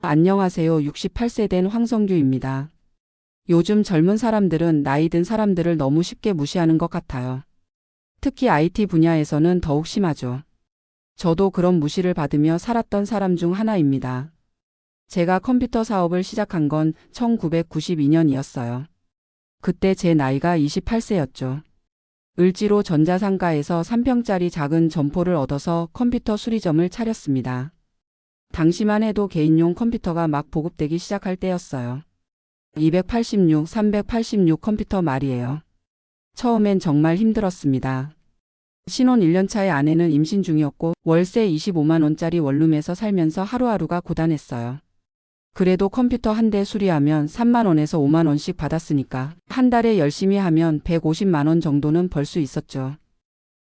안녕하세요. 68세 된 황성규입니다. 요즘 젊은 사람들은 나이 든 사람들을 너무 쉽게 무시하는 것 같아요. 특히 IT 분야에서는 더욱 심하죠. 저도 그런 무시를 받으며 살았던 사람 중 하나입니다. 제가 컴퓨터 사업을 시작한 건 1992년이었어요. 그때 제 나이가 28세였죠. 을지로 전자상가에서 3평짜리 작은 점포를 얻어서 컴퓨터 수리점을 차렸습니다. 당시만 해도 개인용 컴퓨터가 막 보급되기 시작할 때였어요. 286, 386 컴퓨터 말이에요. 처음엔 정말 힘들었습니다. 신혼 1년차의 아내는 임신 중이었고 월세 25만 원짜리 원룸에서 살면서 하루하루가 고단했어요. 그래도 컴퓨터 한 대 수리하면 3만 원에서 5만 원씩 받았으니까 한 달에 열심히 하면 150만 원 정도는 벌 수 있었죠.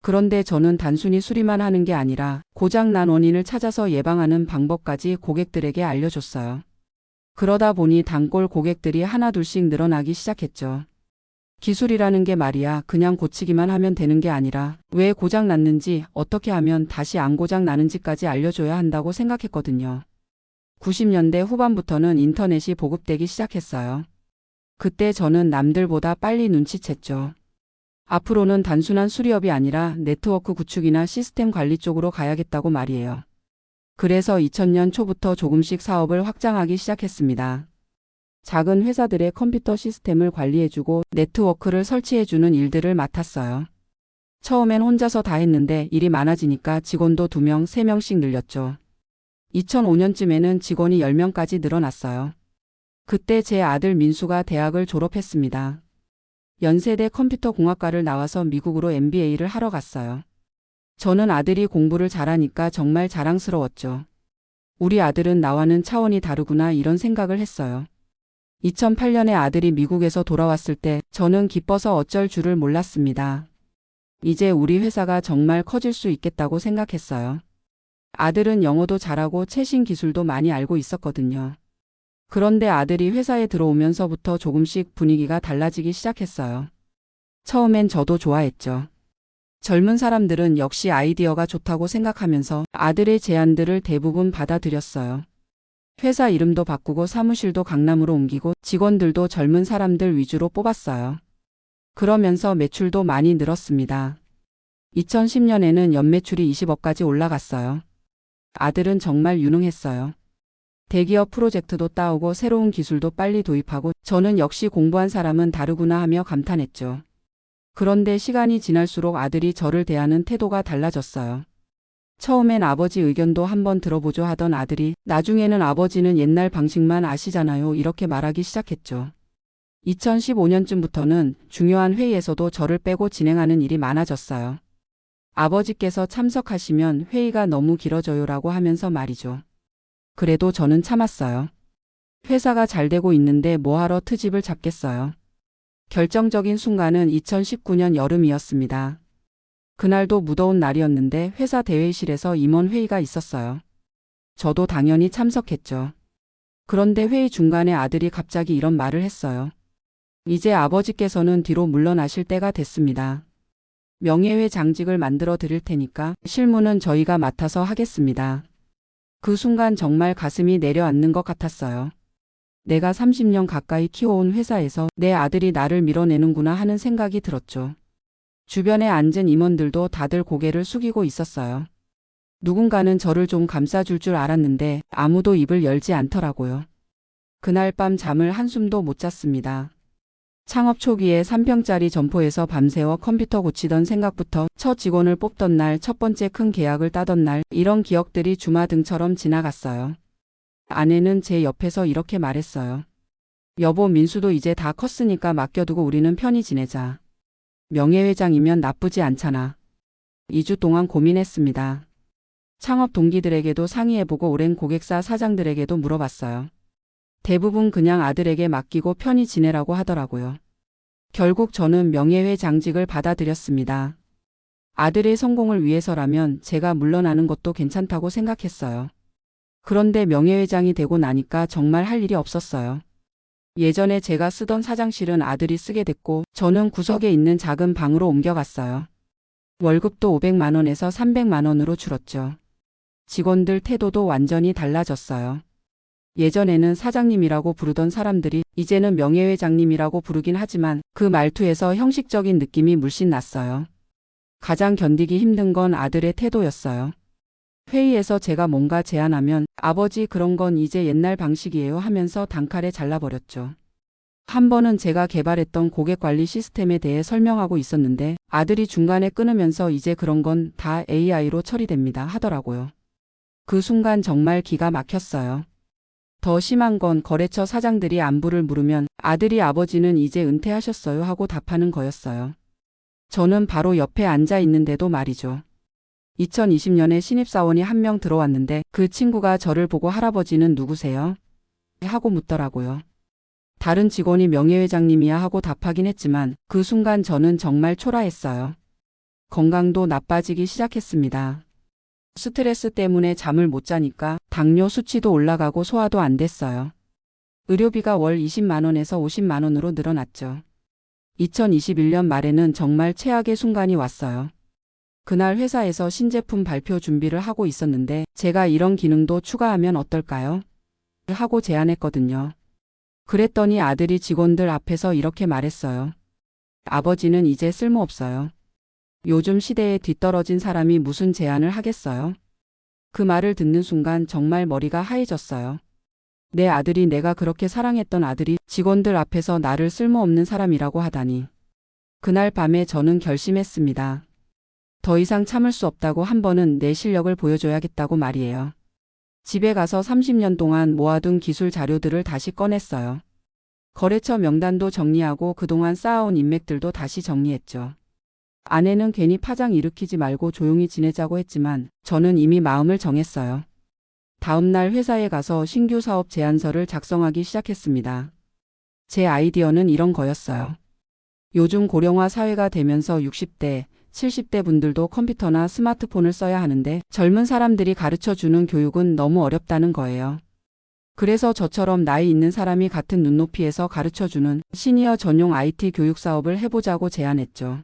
그런데 저는 단순히 수리만 하는 게 아니라 고장난 원인을 찾아서 예방하는 방법까지 고객들에게 알려줬어요. 그러다 보니 단골 고객들이 하나둘씩 늘어나기 시작했죠. 기술이라는 게 말이야 그냥 고치기만 하면 되는 게 아니라 왜 고장 났는지 어떻게 하면 다시 안 고장 나는지까지 알려줘야 한다고 생각했거든요. 90년대 후반부터는 인터넷이 보급되기 시작했어요. 그때 저는 남들보다 빨리 눈치챘죠. 앞으로는 단순한 수리업이 아니라 네트워크 구축이나 시스템 관리 쪽으로 가야겠다고 말이에요. 그래서 2000년 초부터 조금씩 사업을 확장하기 시작했습니다. 작은 회사들의 컴퓨터 시스템을 관리해주고 네트워크를 설치해주는 일들을 맡았어요. 처음엔 혼자서 다 했는데 일이 많아지니까 직원도 2명, 3명씩 늘렸죠. 2005년쯤에는 직원이 10명까지 늘어났어요. 그때 제 아들 민수가 대학을 졸업했습니다. 연세대 컴퓨터공학과를 나와서 미국으로 MBA를 하러 갔어요. 저는 아들이 공부를 잘하니까 정말 자랑스러웠죠. 우리 아들은 나와는 차원이 다르구나 이런 생각을 했어요. 2008년에 아들이 미국에서 돌아왔을 때 저는 기뻐서 어쩔 줄을 몰랐습니다. 이제 우리 회사가 정말 커질 수 있겠다고 생각했어요. 아들은 영어도 잘하고 최신 기술도 많이 알고 있었거든요. 그런데 아들이 회사에 들어오면서부터 조금씩 분위기가 달라지기 시작했어요. 처음엔 저도 좋아했죠. 젊은 사람들은 역시 아이디어가 좋다고 생각하면서 아들의 제안들을 대부분 받아들였어요. 회사 이름도 바꾸고 사무실도 강남으로 옮기고 직원들도 젊은 사람들 위주로 뽑았어요. 그러면서 매출도 많이 늘었습니다. 2010년에는 연매출이 20억까지 올라갔어요. 아들은 정말 유능했어요. 대기업 프로젝트도 따오고 새로운 기술도 빨리 도입하고 저는 역시 공부한 사람은 다르구나 하며 감탄했죠. 그런데 시간이 지날수록 아들이 저를 대하는 태도가 달라졌어요. 처음엔 아버지 의견도 한번 들어보죠 하던 아들이 나중에는 아버지는 옛날 방식만 아시잖아요 이렇게 말하기 시작했죠. 2015년쯤부터는 중요한 회의에서도 저를 빼고 진행하는 일이 많아졌어요. 아버지께서 참석하시면 회의가 너무 길어져요라고 하면서 말이죠. 그래도 저는 참았어요. 회사가 잘 되고 있는데 뭐하러 트집을 잡겠어요. 결정적인 순간은 2019년 여름이었습니다. 그날도 무더운 날이었는데 회사 대회의실에서 임원회의가 있었어요. 저도 당연히 참석했죠. 그런데 회의 중간에 아들이 갑자기 이런 말을 했어요. 이제 아버지께서는 뒤로 물러나실 때가 됐습니다. 명예회장직을 만들어 드릴 테니까 실무는 저희가 맡아서 하겠습니다. 그 순간 정말 가슴이 내려앉는 것 같았어요. 내가 30년 가까이 키워온 회사에서 내 아들이 나를 밀어내는구나 하는 생각이 들었죠. 주변에 앉은 임원들도 다들 고개를 숙이고 있었어요. 누군가는 저를 좀 감싸줄 줄 알았는데 아무도 입을 열지 않더라고요. 그날 밤 잠을 한숨도 못 잤습니다. 창업 초기에 3평짜리 점포에서 밤새워 컴퓨터 고치던 생각부터 첫 직원을 뽑던 날, 첫 번째 큰 계약을 따던 날, 이런 기억들이 주마등처럼 지나갔어요. 아내는 제 옆에서 이렇게 말했어요. 여보, 민수도 이제 다 컸으니까 맡겨두고 우리는 편히 지내자. 명예회장이면 나쁘지 않잖아. 2주 동안 고민했습니다. 창업 동기들에게도 상의해보고 오랜 고객사 사장들에게도 물어봤어요. 대부분 그냥 아들에게 맡기고 편히 지내라고 하더라고요. 결국 저는 명예회장직을 받아들였습니다. 아들의 성공을 위해서라면 제가 물러나는 것도 괜찮다고 생각했어요. 그런데 명예회장이 되고 나니까 정말 할 일이 없었어요. 예전에 제가 쓰던 사장실은 아들이 쓰게 됐고 저는 구석에 있는 작은 방으로 옮겨갔어요. 월급도 500만 원에서 300만 원으로 줄었죠. 직원들 태도도 완전히 달라졌어요. 예전에는 사장님이라고 부르던 사람들이 이제는 명예회장님이라고 부르긴 하지만 그 말투에서 형식적인 느낌이 물씬 났어요. 가장 견디기 힘든 건 아들의 태도였어요. 회의에서 제가 뭔가 제안하면 아버지 그런 건 이제 옛날 방식이에요 하면서 단칼에 잘라버렸죠. 한 번은 제가 개발했던 고객관리 시스템에 대해 설명하고 있었는데 아들이 중간에 끊으면서 이제 그런 건 다 AI로 처리됩니다 하더라고요. 그 순간 정말 기가 막혔어요. 더 심한 건 거래처 사장들이 안부를 물으면 아들이 아버지는 이제 은퇴하셨어요 하고 답하는 거였어요. 저는 바로 옆에 앉아 있는데도 말이죠. 2020년에 신입사원이 한 명 들어왔는데 그 친구가 저를 보고 할아버지는 누구세요? 하고 묻더라고요. 다른 직원이 명예회장님이야 하고 답하긴 했지만 그 순간 저는 정말 초라했어요. 건강도 나빠지기 시작했습니다. 스트레스 때문에 잠을 못 자니까 당뇨 수치도 올라가고 소화도 안 됐어요. 의료비가 월 20만 원에서 50만 원으로 늘어났죠. 2021년 말에는 정말 최악의 순간이 왔어요. 그날 회사에서 신제품 발표 준비를 하고 있었는데 제가 이런 기능도 추가하면 어떨까요? 하고 제안했거든요. 그랬더니 아들이 직원들 앞에서 이렇게 말했어요. 아버지는 이제 쓸모없어요. 요즘 시대에 뒤떨어진 사람이 무슨 제안을 하겠어요? 그 말을 듣는 순간 정말 머리가 하얘졌어요. 내 아들이 내가 그렇게 사랑했던 아들이 직원들 앞에서 나를 쓸모없는 사람이라고 하다니. 그날 밤에 저는 결심했습니다. 더 이상 참을 수 없다고 한 번은 내 실력을 보여줘야겠다고 말이에요. 집에 가서 30년 동안 모아둔 기술 자료들을 다시 꺼냈어요. 거래처 명단도 정리하고 그동안 쌓아온 인맥들도 다시 정리했죠. 아내는 괜히 파장 일으키지 말고 조용히 지내자고 했지만 저는 이미 마음을 정했어요. 다음 날 회사에 가서 신규 사업 제안서를 작성하기 시작했습니다. 제 아이디어는 이런 거였어요. 요즘 고령화 사회가 되면서 60대, 70대 분들도 컴퓨터나 스마트폰을 써야 하는데 젊은 사람들이 가르쳐주는 교육은 너무 어렵다는 거예요. 그래서 저처럼 나이 있는 사람이 같은 눈높이에서 가르쳐주는 시니어 전용 IT 교육 사업을 해보자고 제안했죠.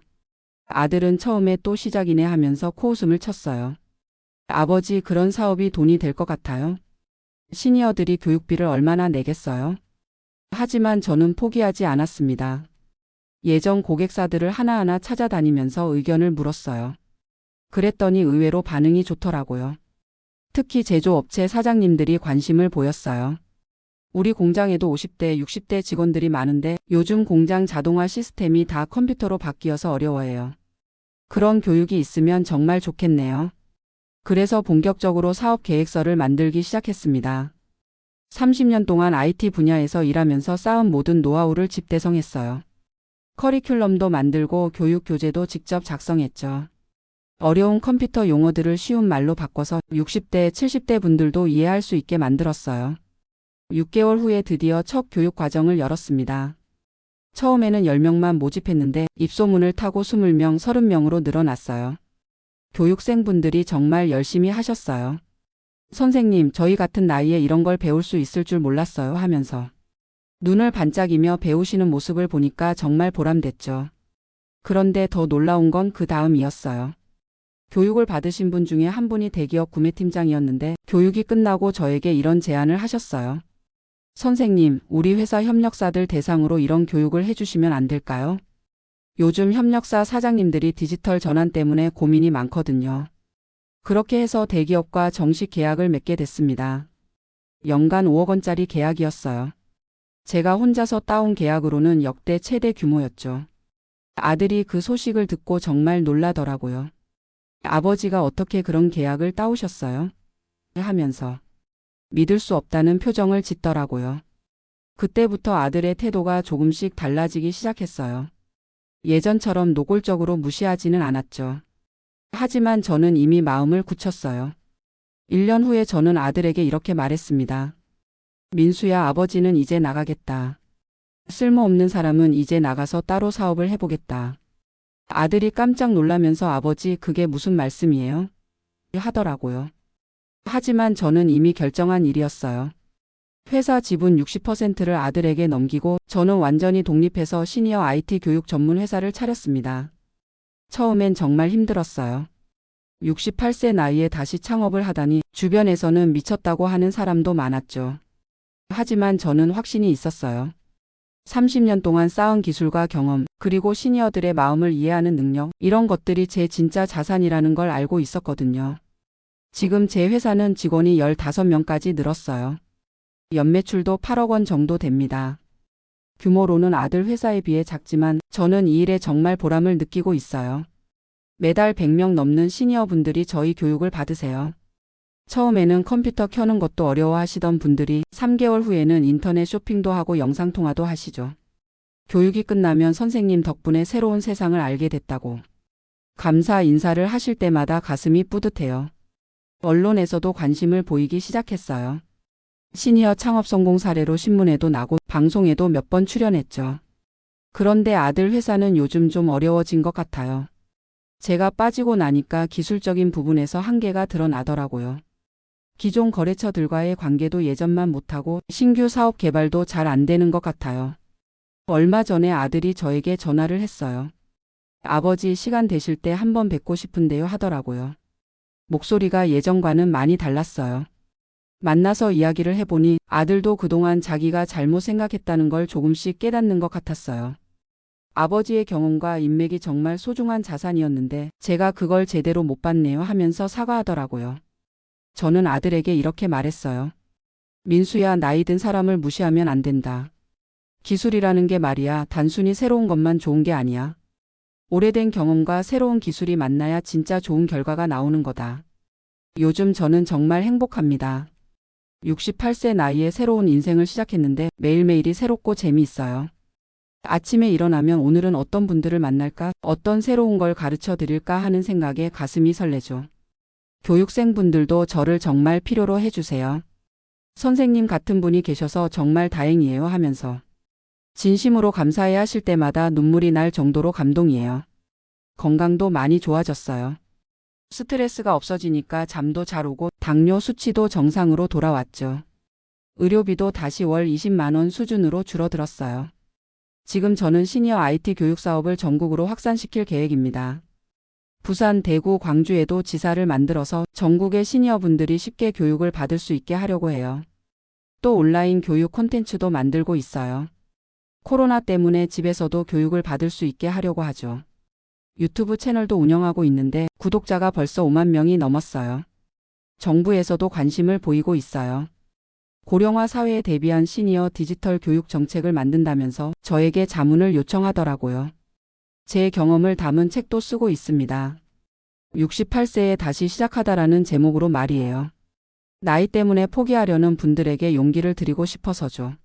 아들은 처음에 또 시작이네 하면서 코웃음을 쳤어요. 아버지 그런 사업이 돈이 될 것 같아요? 시니어들이 교육비를 얼마나 내겠어요? 하지만 저는 포기하지 않았습니다. 예전 고객사들을 하나하나 찾아다니면서 의견을 물었어요. 그랬더니 의외로 반응이 좋더라고요. 특히 제조업체 사장님들이 관심을 보였어요. 우리 공장에도 50대, 60대 직원들이 많은데 요즘 공장 자동화 시스템이 다 컴퓨터로 바뀌어서 어려워해요. 그런 교육이 있으면 정말 좋겠네요. 그래서 본격적으로 사업 계획서를 만들기 시작했습니다. 30년 동안 IT 분야에서 일하면서 쌓은 모든 노하우를 집대성했어요. 커리큘럼도 만들고 교육 교재도 직접 작성했죠. 어려운 컴퓨터 용어들을 쉬운 말로 바꿔서 60대, 70대 분들도 이해할 수 있게 만들었어요. 6개월 후에 드디어 첫 교육 과정을 열었습니다. 처음에는 10명만 모집했는데 입소문을 타고 20명, 30명으로 늘어났어요. 교육생분들이 정말 열심히 하셨어요. 선생님, 저희 같은 나이에 이런 걸 배울 수 있을 줄 몰랐어요 하면서 눈을 반짝이며 배우시는 모습을 보니까 정말 보람됐죠. 그런데 더 놀라운 건 그 다음이었어요. 교육을 받으신 분 중에 한 분이 대기업 구매팀장이었는데 교육이 끝나고 저에게 이런 제안을 하셨어요. 선생님, 우리 회사 협력사들 대상으로 이런 교육을 해주시면 안 될까요? 요즘 협력사 사장님들이 디지털 전환 때문에 고민이 많거든요. 그렇게 해서 대기업과 정식 계약을 맺게 됐습니다. 연간 5억 원짜리 계약이었어요. 제가 혼자서 따온 계약으로는 역대 최대 규모였죠. 아들이 그 소식을 듣고 정말 놀라더라고요. 아버지가 어떻게 그런 계약을 따오셨어요? 하면서 믿을 수 없다는 표정을 짓더라고요. 그때부터 아들의 태도가 조금씩 달라지기 시작했어요. 예전처럼 노골적으로 무시하지는 않았죠. 하지만 저는 이미 마음을 굳혔어요. 1년 후에 저는 아들에게 이렇게 말했습니다. 민수야, 아버지는 이제 나가겠다. 쓸모없는 사람은 이제 나가서 따로 사업을 해보겠다. 아들이 깜짝 놀라면서 아버지 그게 무슨 말씀이에요? 하더라고요. 하지만 저는 이미 결정한 일이었어요. 회사 지분 60%를 아들에게 넘기고 저는 완전히 독립해서 시니어 IT 교육 전문 회사를 차렸습니다. 처음엔 정말 힘들었어요. 68세 나이에 다시 창업을 하다니 주변에서는 미쳤다고 하는 사람도 많았죠. 하지만 저는 확신이 있었어요. 30년 동안 쌓은 기술과 경험, 그리고 시니어들의 마음을 이해하는 능력, 이런 것들이 제 진짜 자산이라는 걸 알고 있었거든요. 지금 제 회사는 직원이 15명까지 늘었어요. 연매출도 8억 원 정도 됩니다. 규모로는 아들 회사에 비해 작지만 저는 이 일에 정말 보람을 느끼고 있어요. 매달 100명 넘는 시니어 분들이 저희 교육을 받으세요. 처음에는 컴퓨터 켜는 것도 어려워하시던 분들이 3개월 후에는 인터넷 쇼핑도 하고 영상통화도 하시죠. 교육이 끝나면 선생님 덕분에 새로운 세상을 알게 됐다고 감사 인사를 하실 때마다 가슴이 뿌듯해요. 언론에서도 관심을 보이기 시작했어요. 시니어 창업 성공 사례로 신문에도 나고 방송에도 몇 번 출연했죠. 그런데 아들 회사는 요즘 좀 어려워진 것 같아요. 제가 빠지고 나니까 기술적인 부분에서 한계가 드러나더라고요. 기존 거래처들과의 관계도 예전만 못하고 신규 사업 개발도 잘 안 되는 것 같아요. 얼마 전에 아들이 저에게 전화를 했어요. 아버지 시간 되실 때 한번 뵙고 싶은데요 하더라고요. 목소리가 예전과는 많이 달랐어요. 만나서 이야기를 해보니 아들도 그동안 자기가 잘못 생각했다는 걸 조금씩 깨닫는 것 같았어요. 아버지의 경험과 인맥이 정말 소중한 자산이었는데 제가 그걸 제대로 못 봤네요 하면서 사과하더라고요. 저는 아들에게 이렇게 말했어요. 민수야, 나이 든 사람을 무시하면 안 된다. 기술이라는 게 말이야 단순히 새로운 것만 좋은 게 아니야. 오래된 경험과 새로운 기술이 만나야 진짜 좋은 결과가 나오는 거다. 요즘 저는 정말 행복합니다. 68세 나이에 새로운 인생을 시작했는데 매일매일이 새롭고 재미있어요. 아침에 일어나면 오늘은 어떤 분들을 만날까, 어떤 새로운 걸 가르쳐 드릴까 하는 생각에 가슴이 설레죠. 교육생분들도 저를 정말 필요로 해주세요. 선생님 같은 분이 계셔서 정말 다행이에요 하면서 진심으로 감사해 하실 때마다 눈물이 날 정도로 감동이에요. 건강도 많이 좋아졌어요. 스트레스가 없어지니까 잠도 잘 오고 당뇨 수치도 정상으로 돌아왔죠. 의료비도 다시 월 20만 원 수준으로 줄어들었어요. 지금 저는 시니어 IT 교육 사업을 전국으로 확산시킬 계획입니다. 부산, 대구, 광주에도 지사를 만들어서 전국의 시니어분들이 쉽게 교육을 받을 수 있게 하려고 해요. 또 온라인 교육 콘텐츠도 만들고 있어요. 코로나 때문에 집에서도 교육을 받을 수 있게 하려고 하죠. 유튜브 채널도 운영하고 있는데 구독자가 벌써 5만 명이 넘었어요. 정부에서도 관심을 보이고 있어요. 고령화 사회에 대비한 시니어 디지털 교육 정책을 만든다면서 저에게 자문을 요청하더라고요. 제 경험을 담은 책도 쓰고 있습니다. 68세에 다시 시작하다라는 제목으로 말이에요. 나이 때문에 포기하려는 분들에게 용기를 드리고 싶어서죠.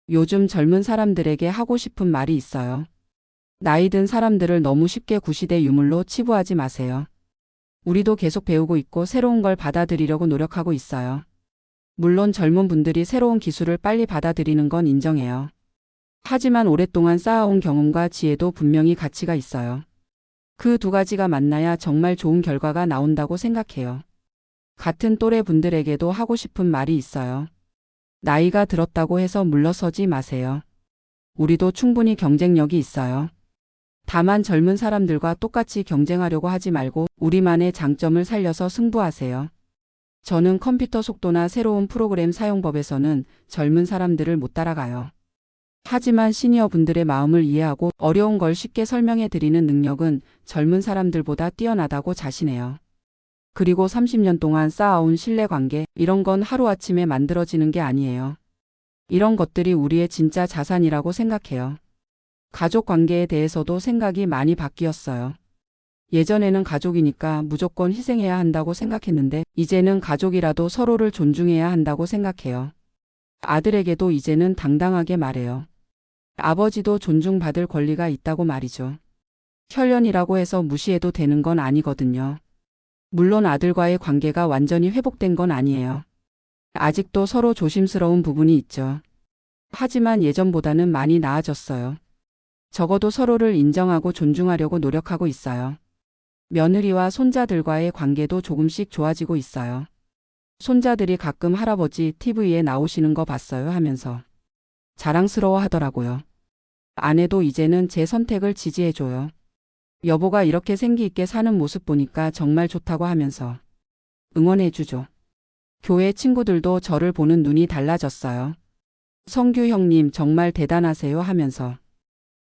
요즘 젊은 사람들에게 하고 싶은 말이 있어요. 나이 든 사람들을 너무 쉽게 구시대 유물로 치부하지 마세요. 우리도 계속 배우고 있고 새로운 걸 받아들이려고 노력하고 있어요. 물론 젊은 분들이 새로운 기술을 빨리 받아들이는 건 인정해요. 하지만 오랫동안 쌓아온 경험과 지혜도 분명히 가치가 있어요. 그 두 가지가 만나야 정말 좋은 결과가 나온다고 생각해요. 같은 또래 분들에게도 하고 싶은 말이 있어요. 나이가 들었다고 해서 물러서지 마세요. 우리도 충분히 경쟁력이 있어요. 다만 젊은 사람들과 똑같이 경쟁하려고 하지 말고 우리만의 장점을 살려서 승부하세요. 저는 컴퓨터 속도나 새로운 프로그램 사용법에서는 젊은 사람들을 못 따라가요. 하지만 시니어 분들의 마음을 이해하고 어려운 걸 쉽게 설명해 드리는 능력은 젊은 사람들보다 뛰어나다고 자신해요. 그리고 30년 동안 쌓아온 신뢰관계, 이런 건 하루아침에 만들어지는 게 아니에요. 이런 것들이 우리의 진짜 자산이라고 생각해요. 가족 관계에 대해서도 생각이 많이 바뀌었어요. 예전에는 가족이니까 무조건 희생해야 한다고 생각했는데 이제는 가족이라도 서로를 존중해야 한다고 생각해요. 아들에게도 이제는 당당하게 말해요. 아버지도 존중받을 권리가 있다고 말이죠. 혈연이라고 해서 무시해도 되는 건 아니거든요. 물론 아들과의 관계가 완전히 회복된 건 아니에요. 아직도 서로 조심스러운 부분이 있죠. 하지만 예전보다는 많이 나아졌어요. 적어도 서로를 인정하고 존중하려고 노력하고 있어요. 며느리와 손자들과의 관계도 조금씩 좋아지고 있어요. 손자들이 가끔 할아버지 TV에 나오시는 거 봤어요 하면서 자랑스러워 하더라고요. 아내도 이제는 제 선택을 지지해줘요. 여보가 이렇게 생기 있게 사는 모습 보니까 정말 좋다고 하면서 응원해주죠. 교회 친구들도 저를 보는 눈이 달라졌어요. 성규 형님 정말 대단하세요 하면서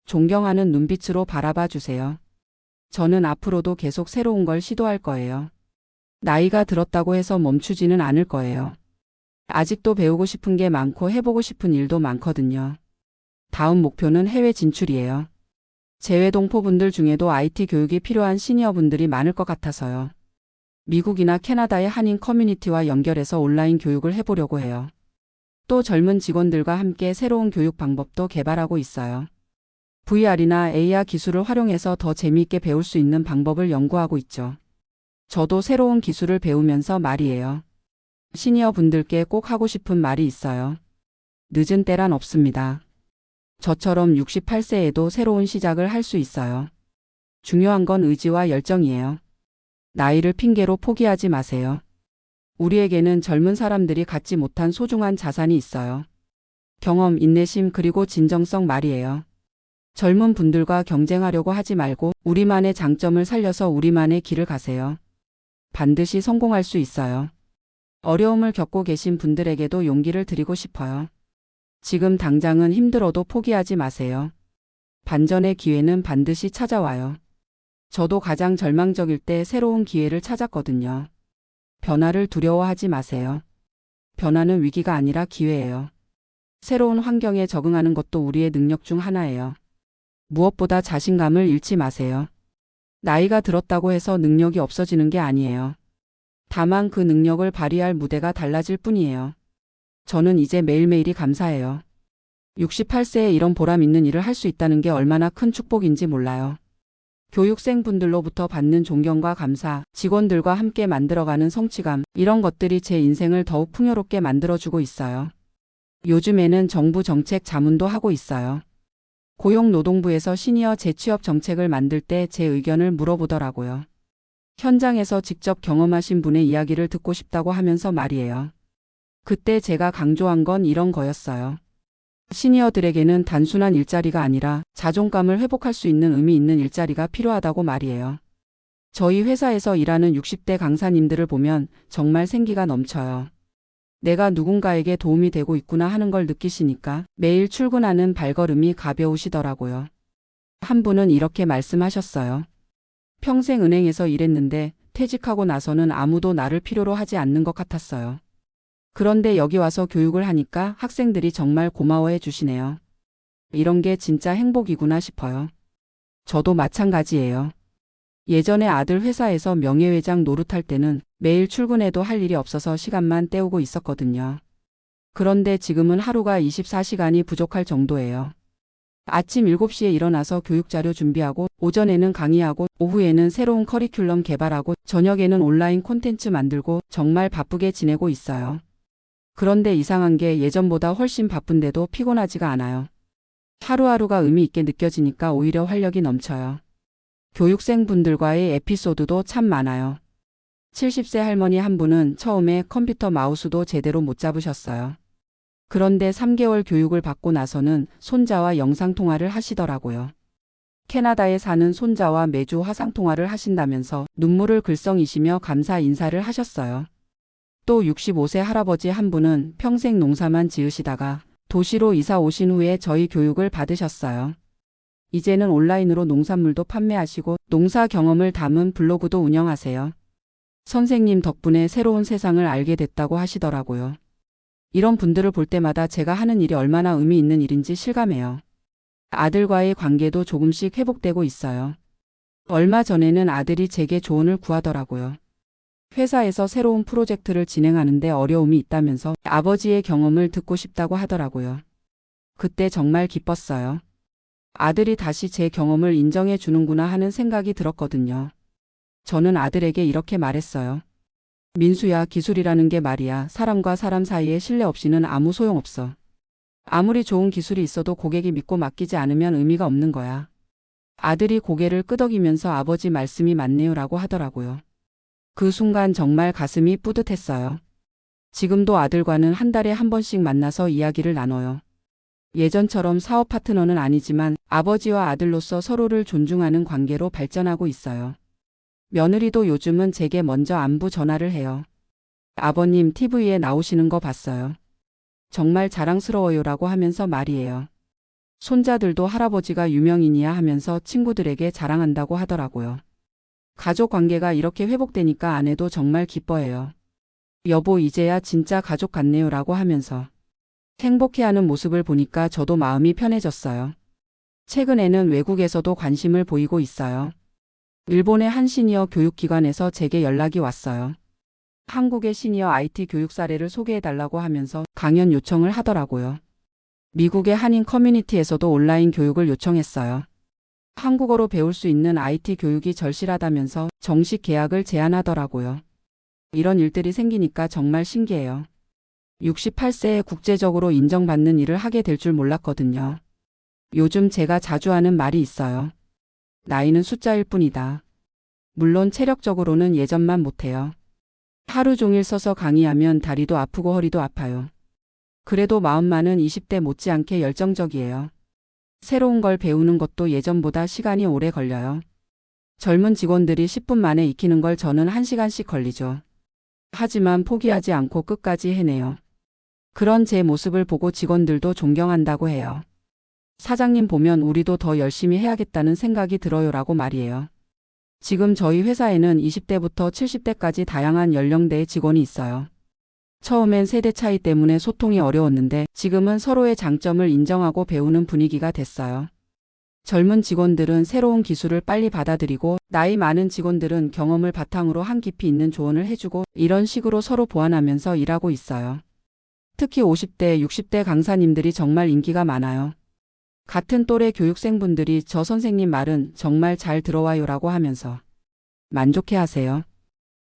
존경하는 눈빛으로 바라봐 주세요. 저는 앞으로도 계속 새로운 걸 시도할 거예요. 나이가 들었다고 해서 멈추지는 않을 거예요. 아직도 배우고 싶은 게 많고 해보고 싶은 일도 많거든요. 다음 목표는 해외 진출이에요. 재외동포분들 중에도 IT 교육이 필요한 시니어분들이 많을 것 같아서요. 미국이나 캐나다의 한인 커뮤니티와 연결해서 온라인 교육을 해보려고 해요. 또 젊은 직원들과 함께 새로운 교육 방법도 개발하고 있어요. VR이나 AR 기술을 활용해서 더 재미있게 배울 수 있는 방법을 연구하고 있죠. 저도 새로운 기술을 배우면서 말이에요. 시니어 분들께 꼭 하고 싶은 말이 있어요. 늦은 때란 없습니다. 저처럼 68세에도 새로운 시작을 할 수 있어요. 중요한 건 의지와 열정이에요. 나이를 핑계로 포기하지 마세요. 우리에게는 젊은 사람들이 갖지 못한 소중한 자산이 있어요. 경험, 인내심 그리고 진정성 말이에요. 젊은 분들과 경쟁하려고 하지 말고 우리만의 장점을 살려서 우리만의 길을 가세요. 반드시 성공할 수 있어요. 어려움을 겪고 계신 분들에게도 용기를 드리고 싶어요. 지금 당장은 힘들어도 포기하지 마세요. 반전의 기회는 반드시 찾아와요. 저도 가장 절망적일 때 새로운 기회를 찾았거든요. 변화를 두려워하지 마세요. 변화는 위기가 아니라 기회예요. 새로운 환경에 적응하는 것도 우리의 능력 중 하나예요. 무엇보다 자신감을 잃지 마세요. 나이가 들었다고 해서 능력이 없어지는 게 아니에요. 다만 그 능력을 발휘할 무대가 달라질 뿐이에요. 저는 이제 매일매일이 감사해요. 68세에 이런 보람 있는 일을 할 수 있다는 게 얼마나 큰 축복인지 몰라요. 교육생분들로부터 받는 존경과 감사, 직원들과 함께 만들어가는 성취감, 이런 것들이 제 인생을 더욱 풍요롭게 만들어주고 있어요. 요즘에는 정부 정책 자문도 하고 있어요. 고용노동부에서 시니어 재취업 정책을 만들 때 제 의견을 물어보더라고요. 현장에서 직접 경험하신 분의 이야기를 듣고 싶다고 하면서 말이에요. 그때 제가 강조한 건 이런 거였어요. 시니어들에게는 단순한 일자리가 아니라 자존감을 회복할 수 있는 의미 있는 일자리가 필요하다고 말이에요. 저희 회사에서 일하는 60대 강사님들을 보면 정말 생기가 넘쳐요. 내가 누군가에게 도움이 되고 있구나 하는 걸 느끼시니까 매일 출근하는 발걸음이 가벼우시더라고요. 한 분은 이렇게 말씀하셨어요. 평생 은행에서 일했는데 퇴직하고 나서는 아무도 나를 필요로 하지 않는 것 같았어요. 그런데 여기 와서 교육을 하니까 학생들이 정말 고마워해 주시네요. 이런 게 진짜 행복이구나 싶어요. 저도 마찬가지예요. 예전에 아들 회사에서 명예회장 노릇할 때는 매일 출근해도 할 일이 없어서 시간만 때우고 있었거든요. 그런데 지금은 하루가 24시간이 부족할 정도예요. 아침 7시에 일어나서 교육자료 준비하고 오전에는 강의하고 오후에는 새로운 커리큘럼 개발하고 저녁에는 온라인 콘텐츠 만들고 정말 바쁘게 지내고 있어요. 그런데 이상한 게 예전보다 훨씬 바쁜데도 피곤하지가 않아요. 하루하루가 의미 있게 느껴지니까 오히려 활력이 넘쳐요. 교육생분들과의 에피소드도 참 많아요. 70세 할머니 한 분은 처음에 컴퓨터 마우스도 제대로 못 잡으셨어요. 그런데 3개월 교육을 받고 나서는 손자와 영상통화를 하시더라고요. 캐나다에 사는 손자와 매주 화상통화를 하신다면서 눈물을 글썽이시며 감사 인사를 하셨어요. 또 65세 할아버지 한 분은 평생 농사만 지으시다가 도시로 이사 오신 후에 저희 교육을 받으셨어요. 이제는 온라인으로 농산물도 판매하시고 농사 경험을 담은 블로그도 운영하세요. 선생님 덕분에 새로운 세상을 알게 됐다고 하시더라고요. 이런 분들을 볼 때마다 제가 하는 일이 얼마나 의미 있는 일인지 실감해요. 아들과의 관계도 조금씩 회복되고 있어요. 얼마 전에는 아들이 제게 조언을 구하더라고요. 회사에서 새로운 프로젝트를 진행하는데 어려움이 있다면서 아버지의 경험을 듣고 싶다고 하더라고요. 그때 정말 기뻤어요. 아들이 다시 제 경험을 인정해 주는구나 하는 생각이 들었거든요. 저는 아들에게 이렇게 말했어요. 민수야, 기술이라는 게 말이야. 사람과 사람 사이에 신뢰 없이는 아무 소용없어. 아무리 좋은 기술이 있어도 고객이 믿고 맡기지 않으면 의미가 없는 거야. 아들이 고개를 끄덕이면서 아버지 말씀이 맞네요라고 하더라고요. 그 순간 정말 가슴이 뿌듯했어요. 지금도 아들과는 한 달에 한 번씩 만나서 이야기를 나눠요. 예전처럼 사업 파트너는 아니지만 아버지와 아들로서 서로를 존중하는 관계로 발전하고 있어요. 며느리도 요즘은 제게 먼저 안부 전화를 해요. 아버님 TV에 나오시는 거 봤어요. 정말 자랑스러워요라고 하면서 말이에요. 손자들도 할아버지가 유명인이야 하면서 친구들에게 자랑한다고 하더라고요. 가족 관계가 이렇게 회복되니까 아내도 정말 기뻐해요. 여보 이제야 진짜 가족 같네요라고 하면서 행복해하는 모습을 보니까 저도 마음이 편해졌어요. 최근에는 외국에서도 관심을 보이고 있어요. 일본의 한 시니어 교육기관에서 제게 연락이 왔어요. 한국의 시니어 IT 교육 사례를 소개해달라고 하면서 강연 요청을 하더라고요. 미국의 한인 커뮤니티에서도 온라인 교육을 요청했어요. 한국어로 배울 수 있는 IT 교육이 절실하다면서 정식 계약을 제안하더라고요. 이런 일들이 생기니까 정말 신기해요. 68세에 국제적으로 인정받는 일을 하게 될 줄 몰랐거든요. 요즘 제가 자주 하는 말이 있어요. 나이는 숫자일 뿐이다. 물론 체력적으로는 예전만 못해요. 하루 종일 서서 강의하면 다리도 아프고 허리도 아파요. 그래도 마음만은 20대 못지않게 열정적이에요. 새로운 걸 배우는 것도 예전보다 시간이 오래 걸려요. 젊은 직원들이 10분 만에 익히는 걸 저는 1시간씩 걸리죠. 하지만 포기하지 않고 끝까지 해내요. 그런 제 모습을 보고 직원들도 존경한다고 해요. 사장님 보면 우리도 더 열심히 해야겠다는 생각이 들어요라고 말이에요. 지금 저희 회사에는 20대부터 70대까지 다양한 연령대의 직원이 있어요. 처음엔 세대 차이 때문에 소통이 어려웠는데 지금은 서로의 장점을 인정하고 배우는 분위기가 됐어요. 젊은 직원들은 새로운 기술을 빨리 받아들이고 나이 많은 직원들은 경험을 바탕으로 한 깊이 있는 조언을 해주고 이런 식으로 서로 보완하면서 일하고 있어요. 특히 50대, 60대 강사님들이 정말 인기가 많아요. 같은 또래 교육생분들이 저 선생님 말은 정말 잘 들어와요라고 하면서 만족해 하세요.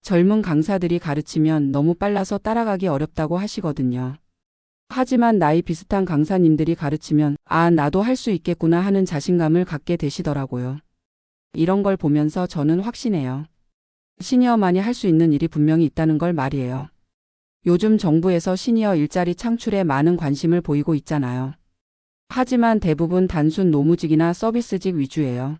젊은 강사들이 가르치면 너무 빨라서 따라가기 어렵다고 하시거든요. 하지만 나이 비슷한 강사님들이 가르치면 아, 나도 할 수 있겠구나 하는 자신감을 갖게 되시더라고요. 이런 걸 보면서 저는 확신해요. 시니어만이 할 수 있는 일이 분명히 있다는 걸 말이에요. 요즘 정부에서 시니어 일자리 창출에 많은 관심을 보이고 있잖아요. 하지만 대부분 단순 노무직이나 서비스직 위주예요.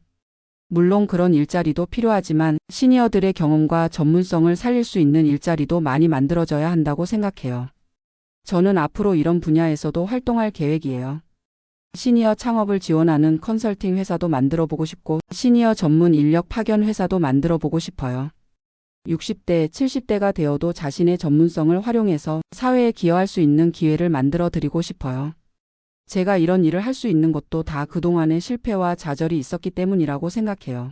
물론 그런 일자리도 필요하지만 시니어들의 경험과 전문성을 살릴 수 있는 일자리도 많이 만들어져야 한다고 생각해요. 저는 앞으로 이런 분야에서도 활동할 계획이에요. 시니어 창업을 지원하는 컨설팅 회사도 만들어 보고 싶고 시니어 전문 인력 파견 회사도 만들어 보고 싶어요. 60대, 70대가 되어도 자신의 전문성을 활용해서 사회에 기여할 수 있는 기회를 만들어 드리고 싶어요. 제가 이런 일을 할 수 있는 것도 다 그동안의 실패와 좌절이 있었기 때문이라고 생각해요.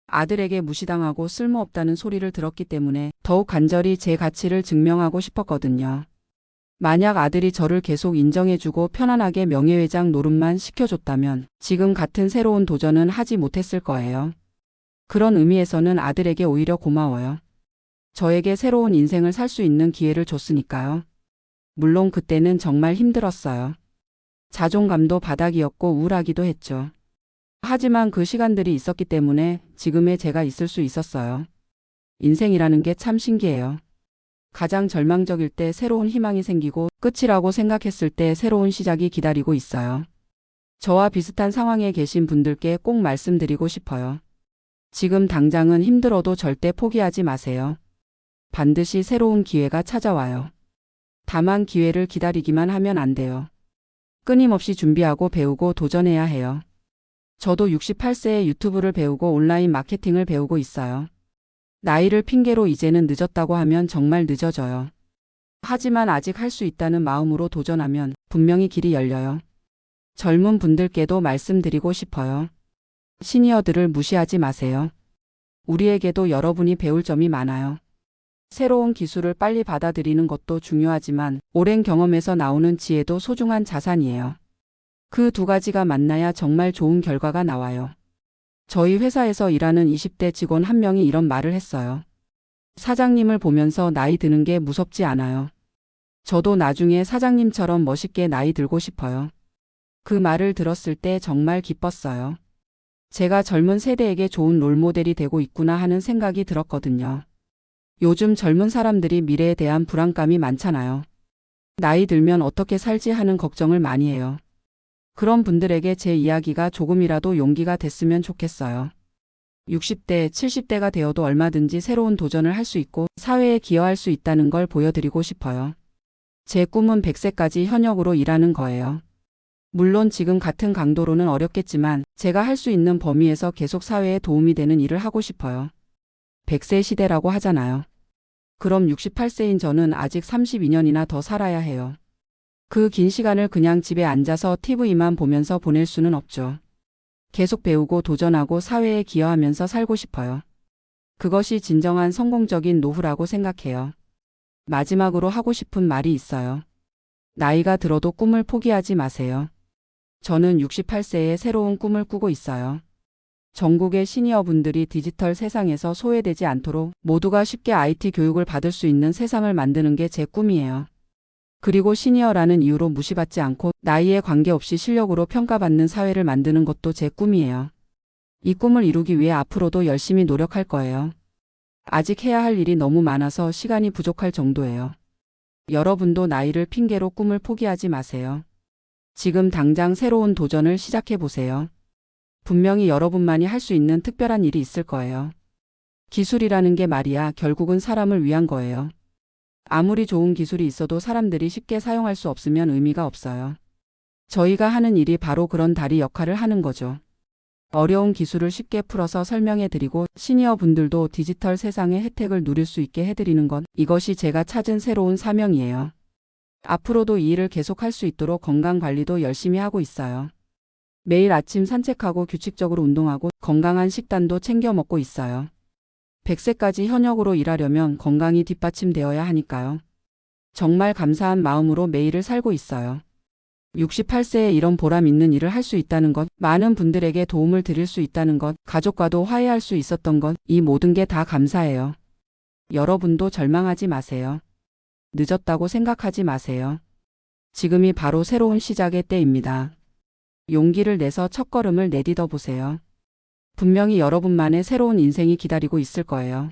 아들에게 무시당하고 쓸모없다는 소리를 들었기 때문에 더욱 간절히 제 가치를 증명하고 싶었거든요. 만약 아들이 저를 계속 인정해주고 편안하게 명예회장 노릇만 시켜줬다면 지금 같은 새로운 도전은 하지 못했을 거예요. 그런 의미에서는 아들에게 오히려 고마워요. 저에게 새로운 인생을 살 수 있는 기회를 줬으니까요. 물론 그때는 정말 힘들었어요. 자존감도 바닥이었고 우울하기도 했죠. 하지만 그 시간들이 있었기 때문에 지금의 제가 있을 수 있었어요. 인생이라는 게 참 신기해요. 가장 절망적일 때 새로운 희망이 생기고 끝이라고 생각했을 때 새로운 시작이 기다리고 있어요. 저와 비슷한 상황에 계신 분들께 꼭 말씀드리고 싶어요. 지금 당장은 힘들어도 절대 포기하지 마세요. 반드시 새로운 기회가 찾아와요. 다만 기회를 기다리기만 하면 안 돼요. 끊임없이 준비하고 배우고 도전해야 해요. 저도 68세에 유튜브를 배우고 온라인 마케팅을 배우고 있어요. 나이를 핑계로 이제는 늦었다고 하면 정말 늦어져요. 하지만 아직 할 수 있다는 마음으로 도전하면 분명히 길이 열려요. 젊은 분들께도 말씀드리고 싶어요. 시니어들을 무시하지 마세요. 우리에게도 여러분이 배울 점이 많아요. 새로운 기술을 빨리 받아들이는 것도 중요하지만 오랜 경험에서 나오는 지혜도 소중한 자산이에요. 그 두 가지가 만나야 정말 좋은 결과가 나와요. 저희 회사에서 일하는 20대 직원 한 명이 이런 말을 했어요. 사장님을 보면서 나이 드는 게 무섭지 않아요. 저도 나중에 사장님처럼 멋있게 나이 들고 싶어요. 그 말을 들었을 때 정말 기뻤어요. 제가 젊은 세대에게 좋은 롤모델이 되고 있구나 하는 생각이 들었거든요. 요즘 젊은 사람들이 미래에 대한 불안감이 많잖아요. 나이 들면 어떻게 살지 하는 걱정을 많이 해요. 그런 분들에게 제 이야기가 조금이라도 용기가 됐으면 좋겠어요. 60대, 70대가 되어도 얼마든지 새로운 도전을 할 수 있고 사회에 기여할 수 있다는 걸 보여드리고 싶어요. 제 꿈은 100세까지 현역으로 일하는 거예요. 물론 지금 같은 강도로는 어렵겠지만 제가 할 수 있는 범위에서 계속 사회에 도움이 되는 일을 하고 싶어요. 100세 시대라고 하잖아요. 그럼 68세인 저는 아직 32년이나 더 살아야 해요. 그 긴 시간을 그냥 집에 앉아서 TV만 보면서 보낼 수는 없죠. 계속 배우고 도전하고 사회에 기여하면서 살고 싶어요. 그것이 진정한 성공적인 노후라고 생각해요. 마지막으로 하고 싶은 말이 있어요. 나이가 들어도 꿈을 포기하지 마세요. 저는 68세에 새로운 꿈을 꾸고 있어요. 전국의 시니어분들이 디지털 세상에서 소외되지 않도록 모두가 쉽게 IT 교육을 받을 수 있는 세상을 만드는 게 제 꿈이에요. 그리고 시니어라는 이유로 무시받지 않고 나이에 관계없이 실력으로 평가받는 사회를 만드는 것도 제 꿈이에요. 이 꿈을 이루기 위해 앞으로도 열심히 노력할 거예요. 아직 해야 할 일이 너무 많아서 시간이 부족할 정도예요. 여러분도 나이를 핑계로 꿈을 포기하지 마세요. 지금 당장 새로운 도전을 시작해 보세요. 분명히 여러분만이 할 수 있는 특별한 일이 있을 거예요. 기술이라는 게 말이야 결국은 사람을 위한 거예요. 아무리 좋은 기술이 있어도 사람들이 쉽게 사용할 수 없으면 의미가 없어요. 저희가 하는 일이 바로 그런 다리 역할을 하는 거죠. 어려운 기술을 쉽게 풀어서 설명해 드리고 시니어 분들도 디지털 세상의 혜택을 누릴 수 있게 해드리는 것, 이것이 제가 찾은 새로운 사명이에요. 앞으로도 이 일을 계속할 수 있도록 건강 관리도 열심히 하고 있어요. 매일 아침 산책하고 규칙적으로 운동하고 건강한 식단도 챙겨 먹고 있어요. 100세까지 현역으로 일하려면 건강이 뒷받침되어야 하니까요. 정말 감사한 마음으로 매일을 살고 있어요. 68세에 이런 보람 있는 일을 할 수 있다는 것, 많은 분들에게 도움을 드릴 수 있다는 것, 가족과도 화해할 수 있었던 것, 이 모든 게 다 감사해요. 여러분도 절망하지 마세요. 늦었다고 생각하지 마세요. 지금이 바로 새로운 시작의 때입니다. 용기를 내서 첫걸음을 내딛어 보세요. 분명히 여러분만의 새로운 인생이 기다리고 있을 거예요.